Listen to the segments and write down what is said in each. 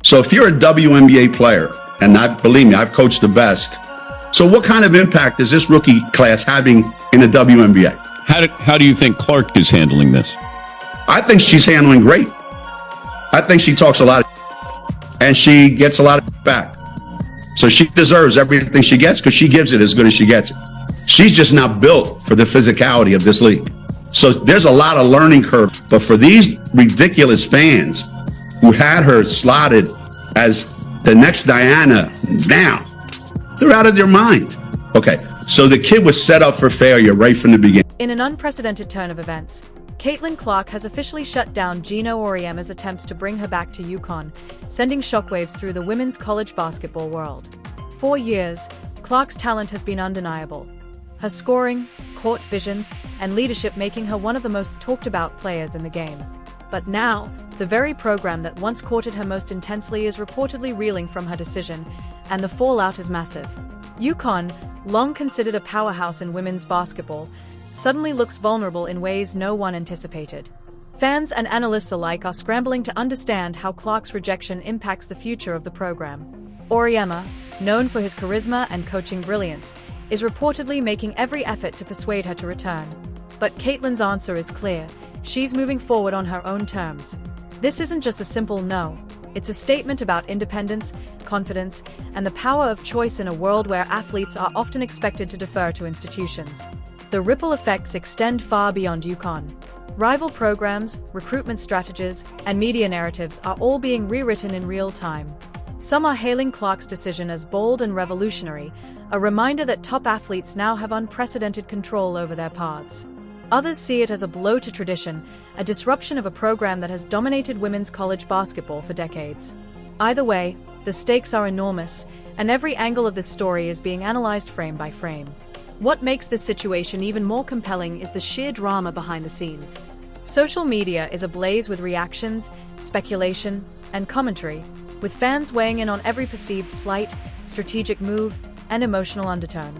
So if you're a WNBA player, and believe me, I've coached the best. So what kind of impact is this rookie class having in the WNBA? How do you think Clark is handling this? I think she's handling great. I think she talks a lot and she gets a lot back. So she deserves everything she gets because she gives it as good as she gets it. She's just not built for the physicality of this league. So there's a lot of learning curve. But for these ridiculous fans who had her slotted as the next Diana now, they're out of their mind. Okay, so the kid was set up for failure right from the beginning. In an unprecedented turn of events, Caitlin Clark has officially shut down Geno Auriemma's attempts to bring her back to UConn, sending shockwaves through the women's college basketball world. For years, Clark's talent has been undeniable. Her scoring, court vision, and leadership making her one of the most talked-about players in the game. But now, the very program that once courted her most intensely is reportedly reeling from her decision, and the fallout is massive. UConn, long considered a powerhouse in women's basketball, suddenly looks vulnerable in ways no one anticipated. Fans and analysts alike are scrambling to understand how Clark's rejection impacts the future of the program. Auriemma, known for his charisma and coaching brilliance, is reportedly making every effort to persuade her to return. But Caitlin's answer is clear. She's moving forward on her own terms. This isn't just a simple no. It's a statement about independence, confidence, and the power of choice in a world where athletes are often expected to defer to institutions. The ripple effects extend far beyond UConn. Rival programs, recruitment strategies, and media narratives are all being rewritten in real time. Some are hailing Clark's decision as bold and revolutionary, a reminder that top athletes now have unprecedented control over their paths. Others see it as a blow to tradition, a disruption of a program that has dominated women's college basketball for decades. Either way, the stakes are enormous, and every angle of this story is being analyzed frame by frame. What makes this situation even more compelling is the sheer drama behind the scenes. Social media is ablaze with reactions, speculation, and commentary, with fans weighing in on every perceived slight, strategic move, and emotional undertone.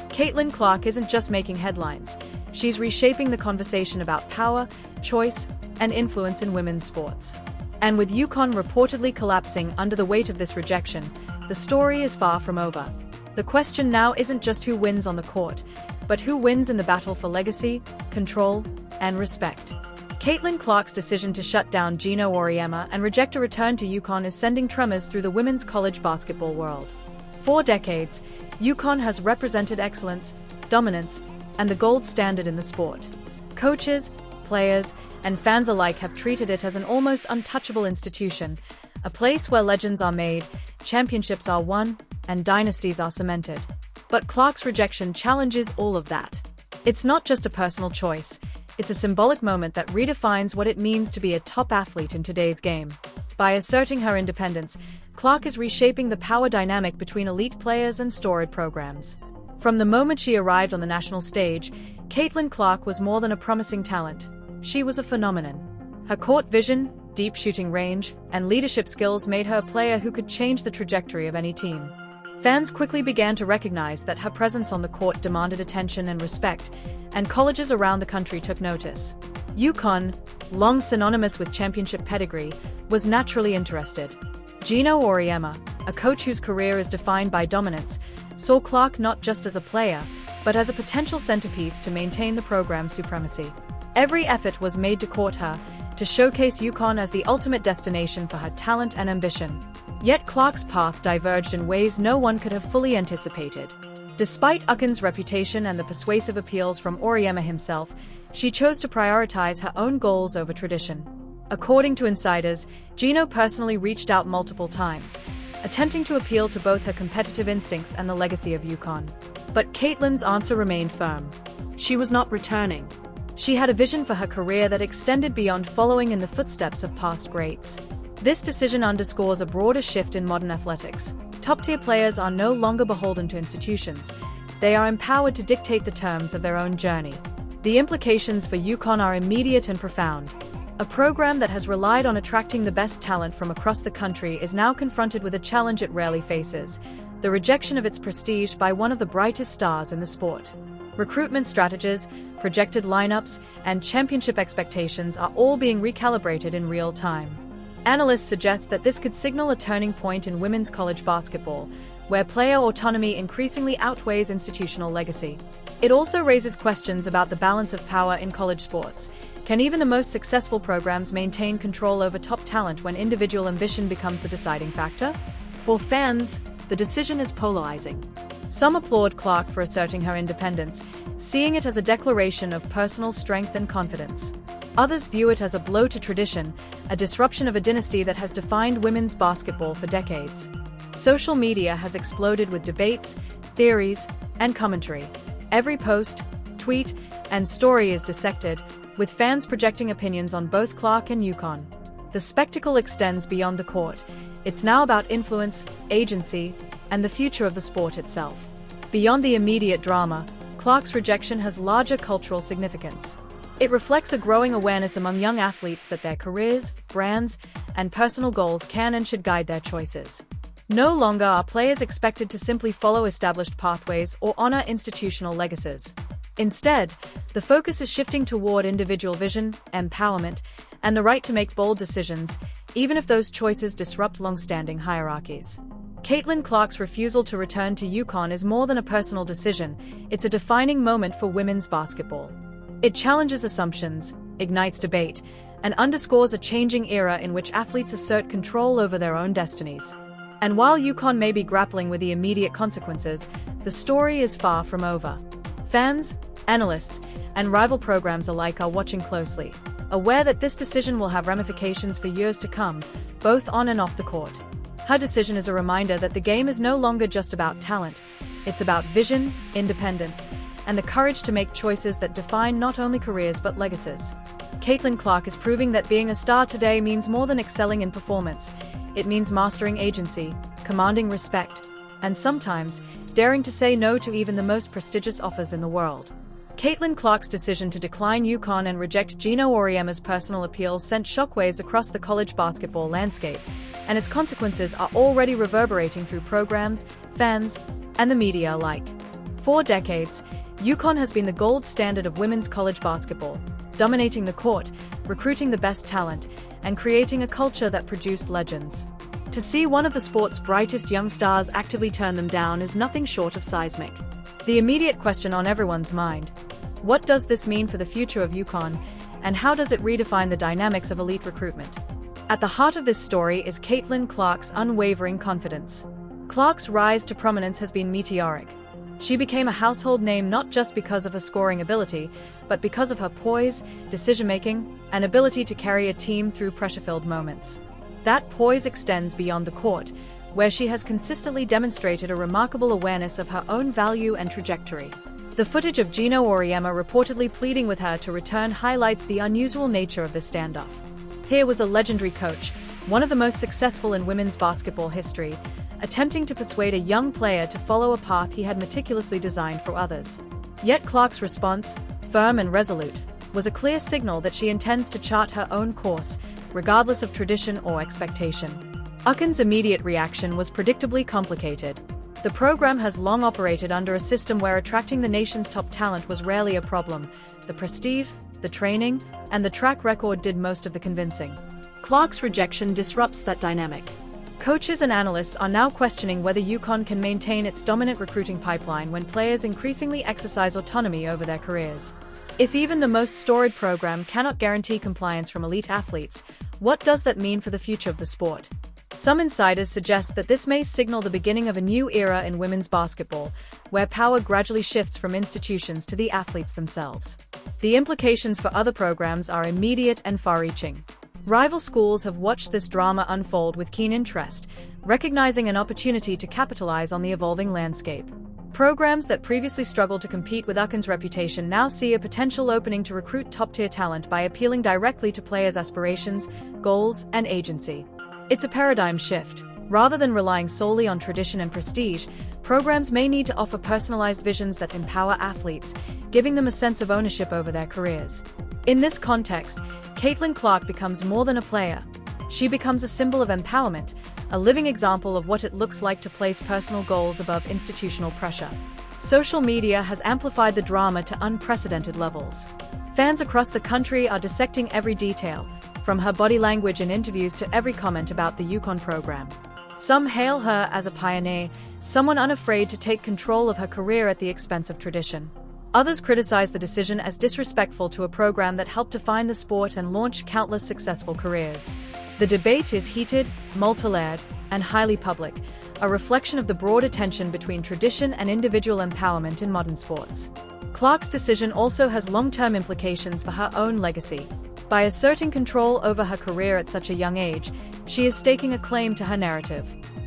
Caitlin Clark isn't just making headlines. She's reshaping the conversation about power, choice, and influence in women's sports. And with UConn reportedly collapsing under the weight of this rejection, the story is far from over. The question now isn't just who wins on the court, but who wins in the battle for legacy, control, and respect. Caitlin Clark's decision to shut down Geno Auriemma and reject a return to UConn is sending tremors through the women's college basketball world. For decades, UConn has represented excellence, dominance, and the gold standard in the sport. Coaches, players, and fans alike have treated it as an almost untouchable institution, a place where legends are made, championships are won, and dynasties are cemented. But Clark's rejection challenges all of that. It's not just a personal choice, it's a symbolic moment that redefines what it means to be a top athlete in today's game. By asserting her independence, Clark is reshaping the power dynamic between elite players and storied programs. From the moment she arrived on the national stage, Caitlin Clark was more than a promising talent. She was a phenomenon. Her court vision, deep shooting range, and leadership skills made her a player who could change the trajectory of any team. Fans quickly began to recognize that her presence on the court demanded attention and respect, and colleges around the country took notice. UConn, long synonymous with championship pedigree, was naturally interested. Geno Auriemma, a coach whose career is defined by dominance, saw Clark not just as a player, but as a potential centerpiece to maintain the program's supremacy. Every effort was made to court her, to showcase UConn as the ultimate destination for her talent and ambition. Yet Clark's path diverged in ways no one could have fully anticipated. Despite UConn's reputation and the persuasive appeals from Auriemma himself, she chose to prioritize her own goals over tradition. According to insiders, Geno personally reached out multiple times, attempting to appeal to both her competitive instincts and the legacy of UConn. But Caitlin's answer remained firm. She was not returning. She had a vision for her career that extended beyond following in the footsteps of past greats. This decision underscores a broader shift in modern athletics. Top-tier players are no longer beholden to institutions. They are empowered to dictate the terms of their own journey. The implications for UConn are immediate and profound. A program that has relied on attracting the best talent from across the country is now confronted with a challenge it rarely faces: the rejection of its prestige by one of the brightest stars in the sport. Recruitment strategies, projected lineups, and championship expectations are all being recalibrated in real time. Analysts suggest that this could signal a turning point in women's college basketball, where player autonomy increasingly outweighs institutional legacy. It also raises questions about the balance of power in college sports. Can even the most successful programs maintain control over top talent when individual ambition becomes the deciding factor? For fans, the decision is polarizing. Some applaud Clark for asserting her independence, seeing it as a declaration of personal strength and confidence. Others view it as a blow to tradition, a disruption of a dynasty that has defined women's basketball for decades. Social media has exploded with debates, theories, and commentary. Every post, tweet, and story is dissected, with fans projecting opinions on both Clark and UConn. The spectacle extends beyond the court. It's now about influence, agency, and the future of the sport itself. Beyond the immediate drama, Clark's rejection has larger cultural significance. It reflects a growing awareness among young athletes that their careers, brands, and personal goals can and should guide their choices. No longer are players expected to simply follow established pathways or honor institutional legacies. Instead, the focus is shifting toward individual vision, empowerment, and the right to make bold decisions, even if those choices disrupt long-standing hierarchies. Caitlin Clark's refusal to return to UConn is more than a personal decision, it's a defining moment for women's basketball. It challenges assumptions, ignites debate, and underscores a changing era in which athletes assert control over their own destinies. And while UConn may be grappling with the immediate consequences, the story is far from over. Fans, analysts, and rival programs alike are watching closely, aware that this decision will have ramifications for years to come, both on and off the court. Her decision is a reminder that the game is no longer just about talent, it's about vision, independence, and the courage to make choices that define not only careers but legacies. Caitlin Clark is proving that being a star today means more than excelling in performance. It means mastering agency, commanding respect, and sometimes daring to say no to even the most prestigious offers in the world. Caitlin Clark's decision to decline UConn and reject Geno Auriemma's personal appeal sent shockwaves across the college basketball landscape, and its consequences are already reverberating through programs, fans, and the media alike. For decades, UConn has been the gold standard of women's college basketball, dominating the court, recruiting the best talent, and creating a culture that produced legends. To see one of the sport's brightest young stars actively turn them down is nothing short of seismic. The immediate question on everyone's mind: what does this mean for the future of UConn, and how does it redefine the dynamics of elite recruitment? At the heart of this story is Caitlin Clark's unwavering confidence. Clark's rise to prominence has been meteoric. She became a household name not just because of her scoring ability, but because of her poise, decision-making, and ability to carry a team through pressure-filled moments. That poise extends beyond the court, where she has consistently demonstrated a remarkable awareness of her own value and trajectory. The footage of Geno Auriemma reportedly pleading with her to return highlights the unusual nature of this standoff. Here was a legendary coach, one of the most successful in women's basketball history, attempting to persuade a young player to follow a path he had meticulously designed for others. Yet Clark's response, firm and resolute, was a clear signal that she intends to chart her own course, regardless of tradition or expectation. UConn's immediate reaction was predictably complicated. The program has long operated under a system where attracting the nation's top talent was rarely a problem. The prestige, the training, and the track record did most of the convincing. Clark's rejection disrupts that dynamic. Coaches and analysts are now questioning whether UConn can maintain its dominant recruiting pipeline when players increasingly exercise autonomy over their careers. If even the most storied program cannot guarantee compliance from elite athletes, what does that mean for the future of the sport? Some insiders suggest that this may signal the beginning of a new era in women's basketball, where power gradually shifts from institutions to the athletes themselves. The implications for other programs are immediate and far-reaching. Rival schools have watched this drama unfold with keen interest, recognizing an opportunity to capitalize on the evolving landscape. Programs that previously struggled to compete with UConn's reputation now see a potential opening to recruit top-tier talent by appealing directly to players' aspirations, goals, and agency. It's a paradigm shift. Rather than relying solely on tradition and prestige, programs may need to offer personalized visions that empower athletes, giving them a sense of ownership over their careers. In this context, Caitlin Clark becomes more than a player. She becomes a symbol of empowerment, a living example of what it looks like to place personal goals above institutional pressure. Social media has amplified the drama to unprecedented levels. Fans across the country are dissecting every detail, from her body language in interviews to every comment about the UConn program. Some hail her as a pioneer, someone unafraid to take control of her career at the expense of tradition. Others criticize the decision as disrespectful to a program that helped define the sport and launch countless successful careers. The debate is heated, multi-layered, and highly public, a reflection of the broader tension between tradition and individual empowerment in modern sports. Clark's decision also has long-term implications for her own legacy. By asserting control over her career at such a young age, she is staking a claim to her narrative.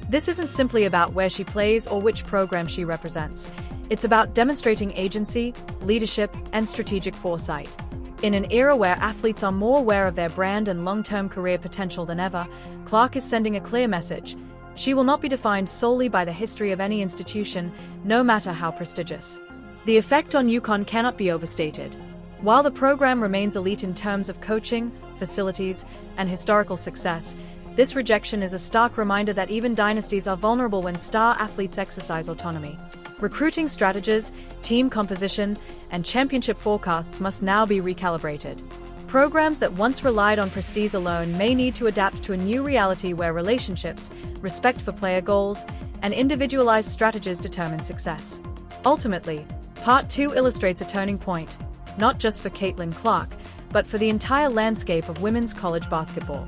This isn't simply about where she plays or which program she represents. It's about demonstrating agency, leadership, and strategic foresight. In an era where athletes are more aware of their brand and long-term career potential than ever, Clark is sending a clear message. She will not be defined solely by the history of any institution, no matter how prestigious. The effect on UConn cannot be overstated. While the program remains elite in terms of coaching, facilities, and historical success, this rejection is a stark reminder that even dynasties are vulnerable when star athletes exercise autonomy. Recruiting strategies, team composition, and championship forecasts must now be recalibrated. Programs that once relied on prestige alone may need to adapt to a new reality where relationships, respect for player goals, and individualized strategies determine success. Ultimately, Part 2 illustrates a turning point, not just for Caitlin Clark, but for the entire landscape of women's college basketball.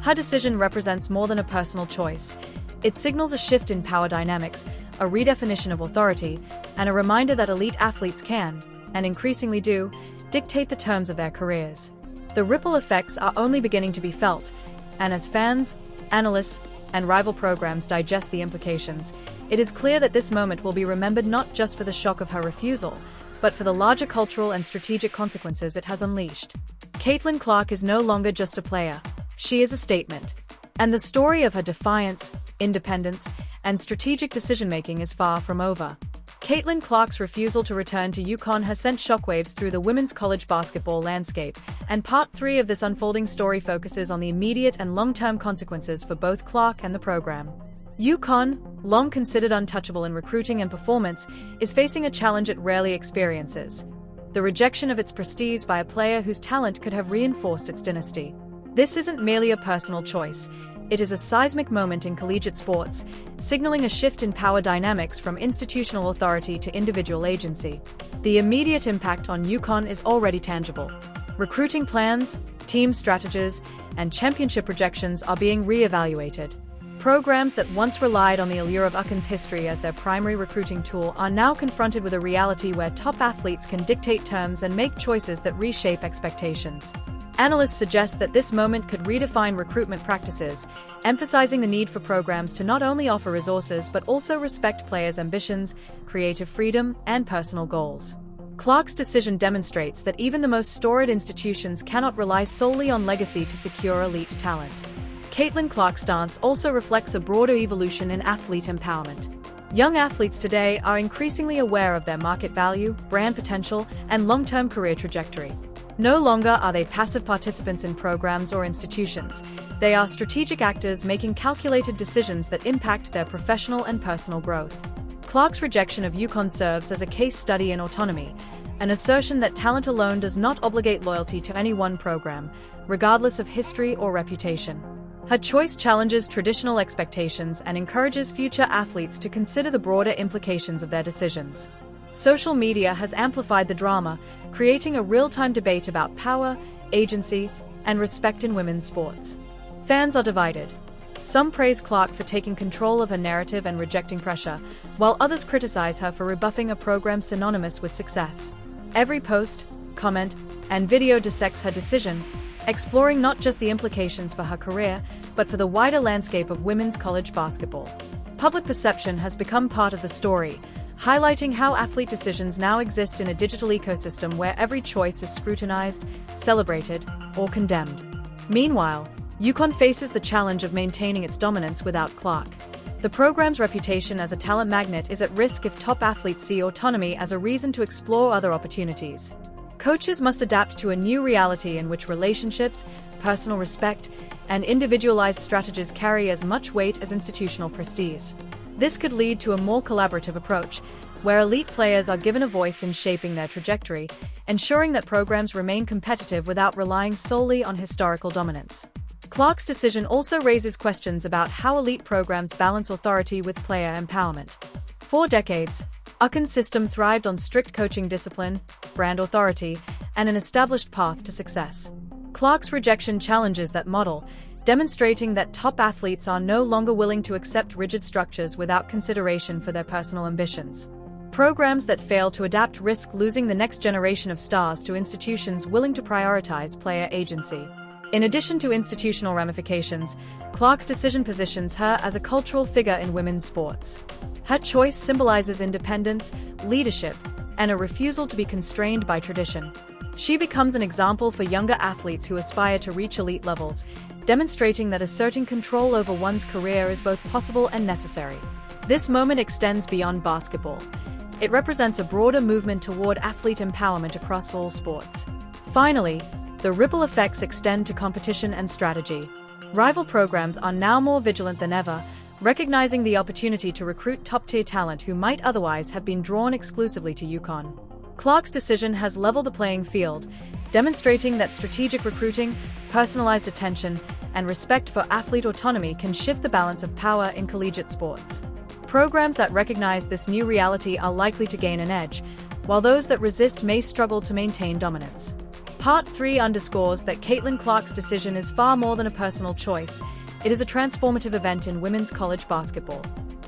Her decision represents more than a personal choice. It signals a shift in power dynamics, a redefinition of authority, and a reminder that elite athletes can, and increasingly do, dictate the terms of their careers. The ripple effects are only beginning to be felt, and as fans, analysts, and rival programs digest the implications, it is clear that this moment will be remembered not just for the shock of her refusal, but for the larger cultural and strategic consequences it has unleashed. Caitlin Clark is no longer just a player. She is a statement. And the story of her defiance, independence, and strategic decision-making is far from over. Caitlin Clark's refusal to return to UConn has sent shockwaves through the women's college basketball landscape, and Part 3 of this unfolding story focuses on the immediate and long-term consequences for both Clark and the program. UConn, long considered untouchable in recruiting and performance, is facing a challenge it rarely experiences: the rejection of its prestige by a player whose talent could have reinforced its dynasty. This isn't merely a personal choice. It is a seismic moment in collegiate sports, signaling a shift in power dynamics from institutional authority to individual agency. The immediate impact on UConn is already tangible. Recruiting plans, team strategies, and championship projections are being re-evaluated. Programs that once relied on the allure of UConn's history as their primary recruiting tool are now confronted with a reality where top athletes can dictate terms and make choices that reshape expectations. Analysts suggest that this moment could redefine recruitment practices, emphasizing the need for programs to not only offer resources but also respect players' ambitions, creative freedom, and personal goals. Clark's decision demonstrates that even the most storied institutions cannot rely solely on legacy to secure elite talent. Caitlin Clark's stance also reflects a broader evolution in athlete empowerment. Young athletes today are increasingly aware of their market value, brand potential, and long-term career trajectory. No longer are they passive participants in programs or institutions. They are strategic actors making calculated decisions that impact their professional and personal growth. Clark's rejection of UConn serves as a case study in autonomy, an assertion that talent alone does not obligate loyalty to any one program, regardless of history or reputation. Her choice challenges traditional expectations and encourages future athletes to consider the broader implications of their decisions. Social media has amplified the drama, creating a real-time debate about power, agency, and respect in women's sports. Fans are divided. Some praise Clark for taking control of her narrative and rejecting pressure, while others criticize her for rebuffing a program synonymous with success. Every post, comment, and video dissects her decision, exploring not just the implications for her career, but for the wider landscape of women's college basketball. Public perception has become part of the story, highlighting how athlete decisions now exist in a digital ecosystem where every choice is scrutinized, celebrated, or condemned. Meanwhile, UConn faces the challenge of maintaining its dominance without Clark. The program's reputation as a talent magnet is at risk if top athletes see autonomy as a reason to explore other opportunities. Coaches must adapt to a new reality in which relationships, personal respect, and individualized strategies carry as much weight as institutional prestige. This could lead to a more collaborative approach, where elite players are given a voice in shaping their trajectory, ensuring that programs remain competitive without relying solely on historical dominance. Clark's decision also raises questions about how elite programs balance authority with player empowerment. For decades, UConn's system thrived on strict coaching discipline, brand authority, and an established path to success. Clark's rejection challenges that model, demonstrating that top athletes are no longer willing to accept rigid structures without consideration for their personal ambitions. Programs that fail to adapt risk losing the next generation of stars to institutions willing to prioritize player agency. In addition to institutional ramifications, Clark's decision positions her as a cultural figure in women's sports. Her choice symbolizes independence, leadership, and a refusal to be constrained by tradition. She becomes an example for younger athletes who aspire to reach elite levels, demonstrating that asserting control over one's career is both possible and necessary. This moment extends beyond basketball. It represents a broader movement toward athlete empowerment across all sports. Finally, the ripple effects extend to competition and strategy. Rival programs are now more vigilant than ever, recognizing the opportunity to recruit top-tier talent who might otherwise have been drawn exclusively to UConn. Clark's decision has leveled the playing field, demonstrating that strategic recruiting, personalized attention, and respect for athlete autonomy can shift the balance of power in collegiate sports. Programs that recognize this new reality are likely to gain an edge, while those that resist may struggle to maintain dominance. Part 3 underscores that Caitlin Clark's decision is far more than a personal choice. It is a transformative event in women's college basketball.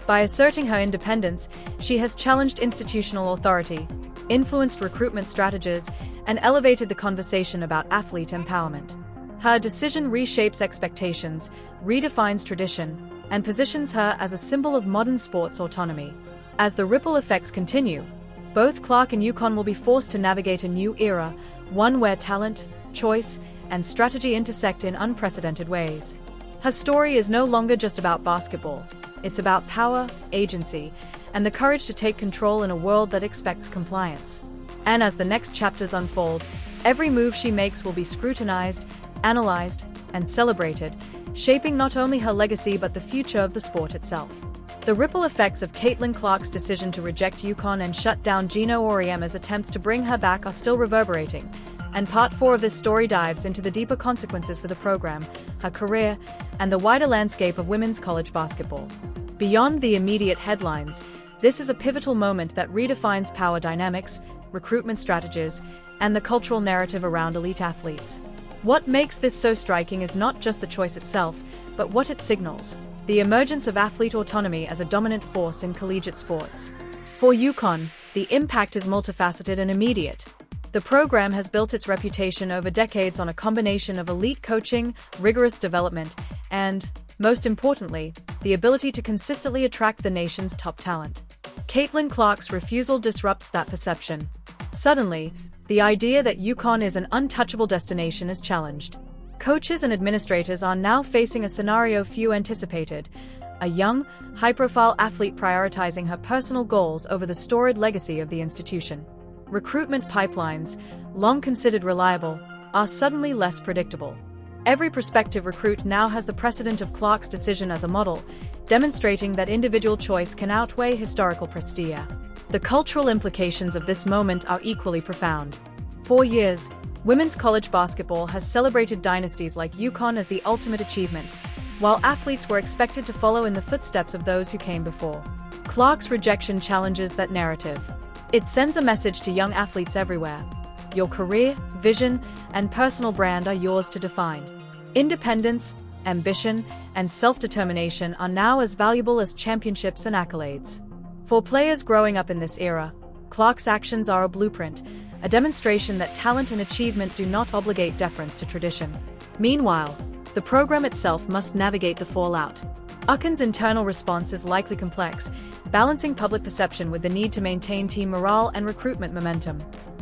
By asserting her independence, she has challenged institutional authority, influenced recruitment strategies, and elevated the conversation about athlete empowerment. Her decision reshapes expectations, redefines tradition, and positions her as a symbol of modern sports autonomy. As the ripple effects continue, both Clark and UConn will be forced to navigate a new era, one where talent, choice, and strategy intersect in unprecedented ways. Her story is no longer just about basketball. It's about power, agency, and the courage to take control in a world that expects compliance. And as the next chapters unfold, every move she makes will be scrutinized, analyzed, and celebrated, shaping not only her legacy but the future of the sport itself. The ripple effects of Caitlin Clark's decision to reject UConn and shut down Geno Auriemma's attempts to bring her back are still reverberating, and Part 4 of this story dives into the deeper consequences for the program, her career, and the wider landscape of women's college basketball. Beyond the immediate headlines, this is a pivotal moment that redefines power dynamics, recruitment strategies, and the cultural narrative around elite athletes. What makes this so striking is not just the choice itself, but what it signals: the emergence of athlete autonomy as a dominant force in collegiate sports. For UConn, the impact is multifaceted and immediate. The program has built its reputation over decades on a combination of elite coaching, rigorous development, and, most importantly, the ability to consistently attract the nation's top talent. Caitlin Clark's refusal disrupts that perception. Suddenly, the idea that UConn is an untouchable destination is challenged. Coaches and administrators are now facing a scenario few anticipated: a young, high-profile athlete prioritizing her personal goals over the storied legacy of the institution. Recruitment pipelines, long considered reliable, are suddenly less predictable. Every prospective recruit now has the precedent of Clark's decision as a model, demonstrating that individual choice can outweigh historical prestige. The cultural implications of this moment are equally profound. For years, women's college basketball has celebrated dynasties like UConn as the ultimate achievement, while athletes were expected to follow in the footsteps of those who came before. Clark's rejection challenges that narrative. It sends a message to young athletes everywhere: your career, vision, and personal brand are yours to define. Independence, ambition, and self-determination are now as valuable as championships and accolades. For players growing up in this era, Clark's actions are a blueprint, a demonstration that talent and achievement do not obligate deference to tradition. Meanwhile, the program itself must navigate the fallout. UConn's internal response is likely complex, balancing public perception with the need to maintain team morale and recruitment momentum.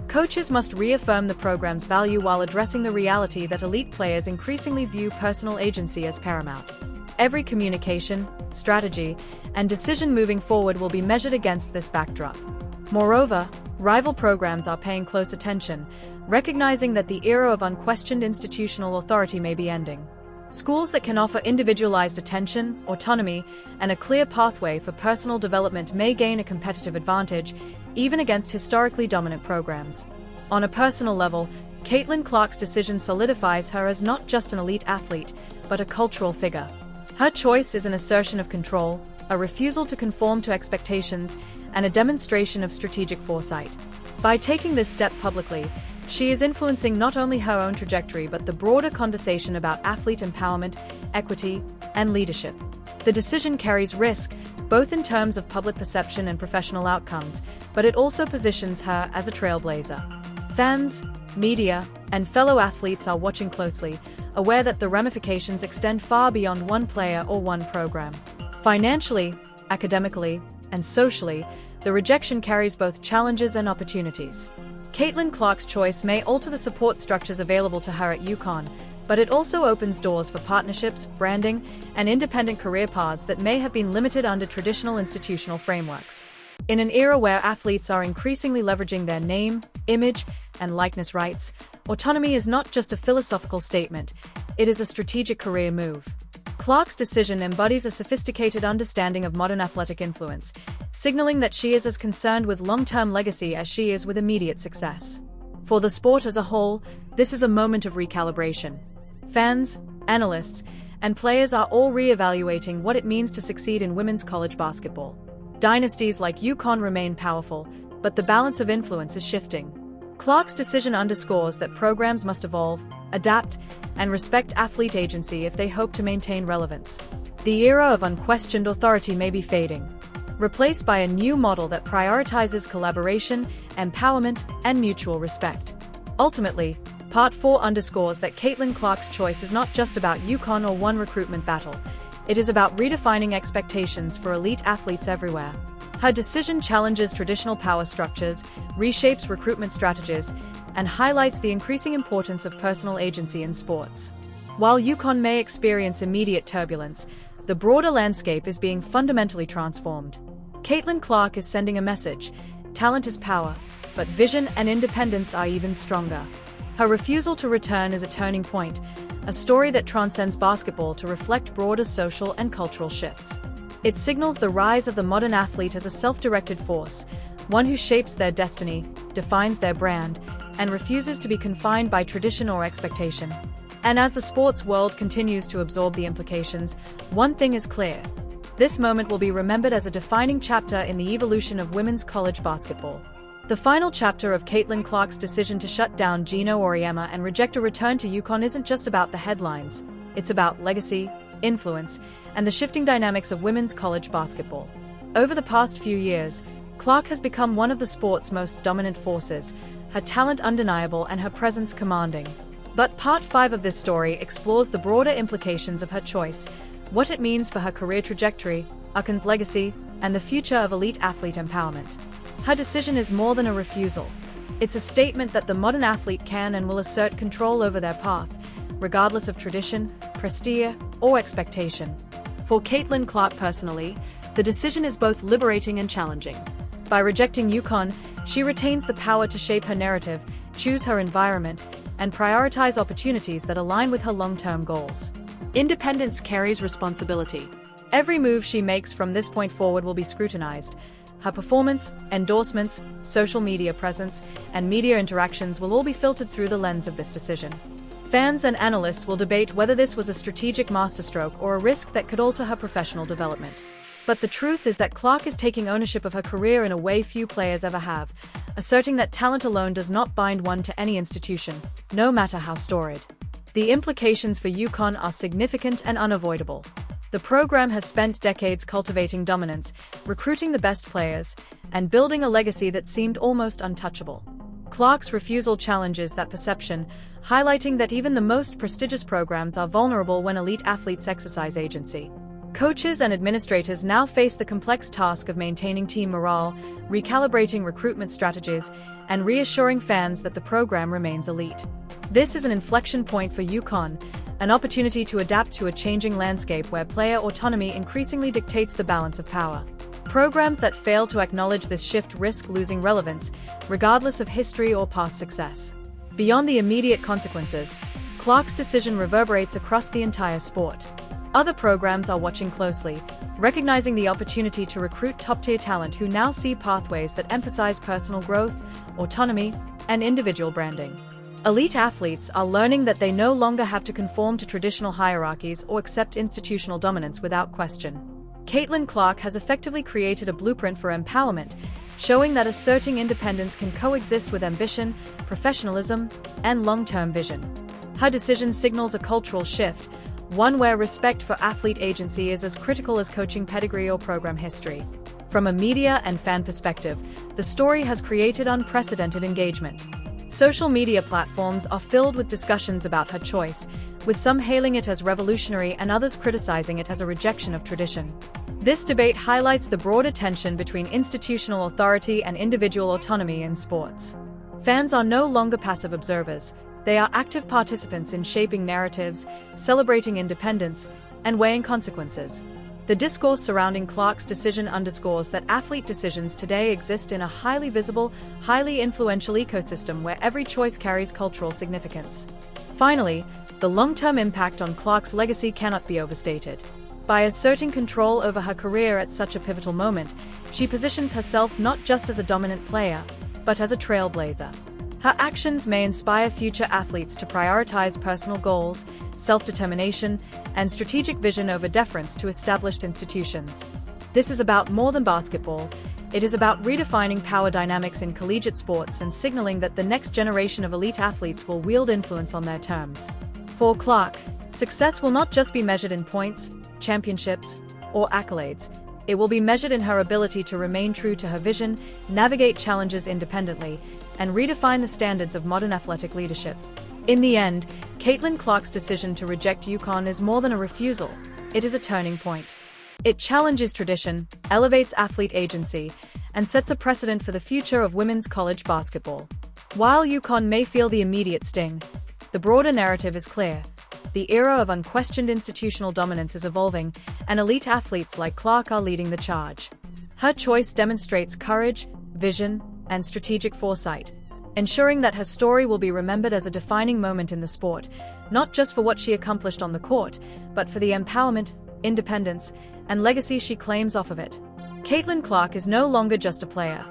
Coaches must reaffirm the program's value while addressing the reality that elite players increasingly view personal agency as paramount. Every communication, strategy, and decision moving forward will be measured against this backdrop. Moreover, rival programs are paying close attention, recognizing that the era of unquestioned institutional authority may be ending. Schools that can offer individualized attention, autonomy, and a clear pathway for personal development may gain a competitive advantage, even against historically dominant programs. On a personal level, Caitlin Clark's decision solidifies her as not just an elite athlete, but a cultural figure. Her choice is an assertion of control, a refusal to conform to expectations, and a demonstration of strategic foresight. By taking this step publicly, she is influencing not only her own trajectory but the broader conversation about athlete empowerment, equity, and leadership. The decision carries risk, both in terms of public perception and professional outcomes, but it also positions her as a trailblazer. Fans, media, and fellow athletes are watching closely, aware that the ramifications extend far beyond one player or one program. Financially, academically, and socially, the rejection carries both challenges and opportunities. Caitlin Clark's choice may alter the support structures available to her at UConn, but it also opens doors for partnerships, branding, and independent career paths that may have been limited under traditional institutional frameworks. In an era where athletes are increasingly leveraging their name, image, and likeness rights, autonomy is not just a philosophical statement, it is a strategic career move. Clark's decision embodies a sophisticated understanding of modern athletic influence, signaling that she is as concerned with long-term legacy as she is with immediate success. For the sport as a whole, this is a moment of recalibration. Fans, analysts, and players are all re-evaluating what it means to succeed in women's college basketball. Dynasties like UConn remain powerful, but the balance of influence is shifting. Clark's decision underscores that programs must evolve, adapt, and respect athlete agency if they hope to maintain relevance. The era of unquestioned authority may be fading, replaced by a new model that prioritizes collaboration, empowerment, and mutual respect. Ultimately, Part 4 underscores that Caitlin Clark's choice is not just about UConn or one recruitment battle. It is about redefining expectations for elite athletes everywhere. Her decision challenges traditional power structures, reshapes recruitment strategies, and highlights the increasing importance of personal agency in sports. While UConn may experience immediate turbulence, the broader landscape is being fundamentally transformed. Caitlin Clark is sending a message: talent is power, but vision and independence are even stronger. Her refusal to return is a turning point, a story that transcends basketball to reflect broader social and cultural shifts. It signals the rise of the modern athlete as a self-directed force, one who shapes their destiny, defines their brand, and refuses to be confined by tradition or expectation. And as the sports world continues to absorb the implications, one thing is clear: this moment will be remembered as a defining chapter in the evolution of women's college basketball. The final chapter of Caitlin Clark's decision to shut down Geno Auriemma and reject a return to UConn isn't just about the headlines. It's about legacy, influence, and the shifting dynamics of women's college basketball. Over the past few years, Clark has become one of the sport's most dominant forces, her talent undeniable and her presence commanding. But Part 5 of this story explores the broader implications of her choice, what it means for her career trajectory, UConn's legacy, and the future of elite athlete empowerment. Her decision is more than a refusal. It's a statement that the modern athlete can and will assert control over their path, regardless of tradition, prestige, or expectation. For Caitlin Clark personally, the decision is both liberating and challenging. By rejecting UConn, she retains the power to shape her narrative, choose her environment, and prioritize opportunities that align with her long-term goals. Independence carries responsibility. Every move she makes from this point forward will be scrutinized. Her performance, endorsements, social media presence, and media interactions will all be filtered through the lens of this decision. Fans and analysts will debate whether this was a strategic masterstroke or a risk that could alter her professional development. But the truth is that Clark is taking ownership of her career in a way few players ever have, asserting that talent alone does not bind one to any institution, no matter how storied. The implications for UConn are significant and unavoidable. The program has spent decades cultivating dominance, recruiting the best players, and building a legacy that seemed almost untouchable. Clark's refusal challenges that perception, highlighting that even the most prestigious programs are vulnerable when elite athletes exercise agency. Coaches and administrators now face the complex task of maintaining team morale, recalibrating recruitment strategies, and reassuring fans that the program remains elite. This is an inflection point for UConn, an opportunity to adapt to a changing landscape where player autonomy increasingly dictates the balance of power. Programs that fail to acknowledge this shift risk losing relevance, regardless of history or past success. Beyond the immediate consequences, Clark's decision reverberates across the entire sport. Other programs are watching closely, recognizing the opportunity to recruit top-tier talent who now see pathways that emphasize personal growth, autonomy, and individual branding. Elite athletes are learning that they no longer have to conform to traditional hierarchies or accept institutional dominance without question. Caitlin Clark has effectively created a blueprint for empowerment, showing that asserting independence can coexist with ambition, professionalism, and long-term vision. Her decision signals a cultural shift, one where respect for athlete agency is as critical as coaching pedigree or program history. From a media and fan perspective, the story has created unprecedented engagement. Social media platforms are filled with discussions about her choice, with some hailing it as revolutionary and others criticizing it as a rejection of tradition. This debate highlights the broader tension between institutional authority and individual autonomy in sports. Fans are no longer passive observers. They are active participants in shaping narratives, celebrating independence, and weighing consequences. The discourse surrounding Clark's decision underscores that athlete decisions today exist in a highly visible, highly influential ecosystem where every choice carries cultural significance. Finally, the long-term impact on Clark's legacy cannot be overstated. By asserting control over her career at such a pivotal moment, she positions herself not just as a dominant player, but as a trailblazer. Her actions may inspire future athletes to prioritize personal goals, self-determination, and strategic vision over deference to established institutions. This is about more than basketball. It is about redefining power dynamics in collegiate sports and signaling that the next generation of elite athletes will wield influence on their terms. For Clark, success will not just be measured in points, championships, or accolades. It will be measured in her ability to remain true to her vision, navigate challenges independently, and redefine the standards of modern athletic leadership. In the end, Caitlin Clark's decision to reject UConn is more than a refusal. It is a turning point. It challenges tradition, elevates athlete agency, and sets a precedent for the future of women's college basketball. While UConn may feel the immediate sting, the broader narrative is clear. The era of unquestioned institutional dominance is evolving, and elite athletes like Clark are leading the charge. Her choice demonstrates courage, vision, and strategic foresight, ensuring that her story will be remembered as a defining moment in the sport, not just for what she accomplished on the court, but for the empowerment, independence, and legacy she claims off of it. Caitlin Clark is no longer just a player.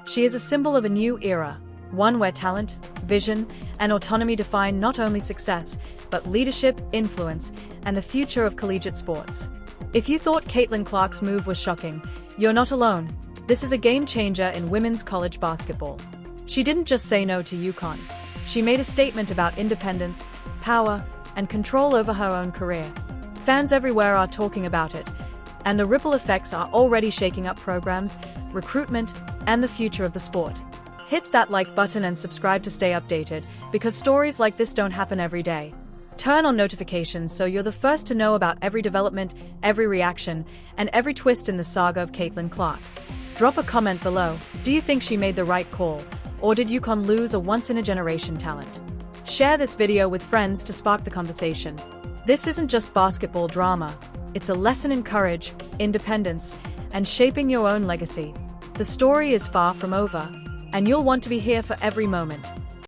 She is a symbol of a new era, one where talent, vision, and autonomy define not only success, but leadership, influence, and the future of collegiate sports. If you thought Caitlin Clark's move was shocking, you're not alone. This is a game changer in women's college basketball. She didn't just say no to UConn. She made a statement about independence, power, and control over her own career. Fans everywhere are talking about it, and the ripple effects are already shaking up programs, recruitment, and the future of the sport. Hit that like button and subscribe to stay updated, because stories like this don't happen every day. Turn on notifications so you're the first to know about every development, every reaction, and every twist in the saga of Caitlin Clark. Drop a comment below. Do you think she made the right call, or did UConn lose a once-in-a-generation talent? Share this video with friends to spark the conversation. This isn't just basketball drama. It's a lesson in courage, independence, and shaping your own legacy. The story is far from over, and you'll want to be here for every moment.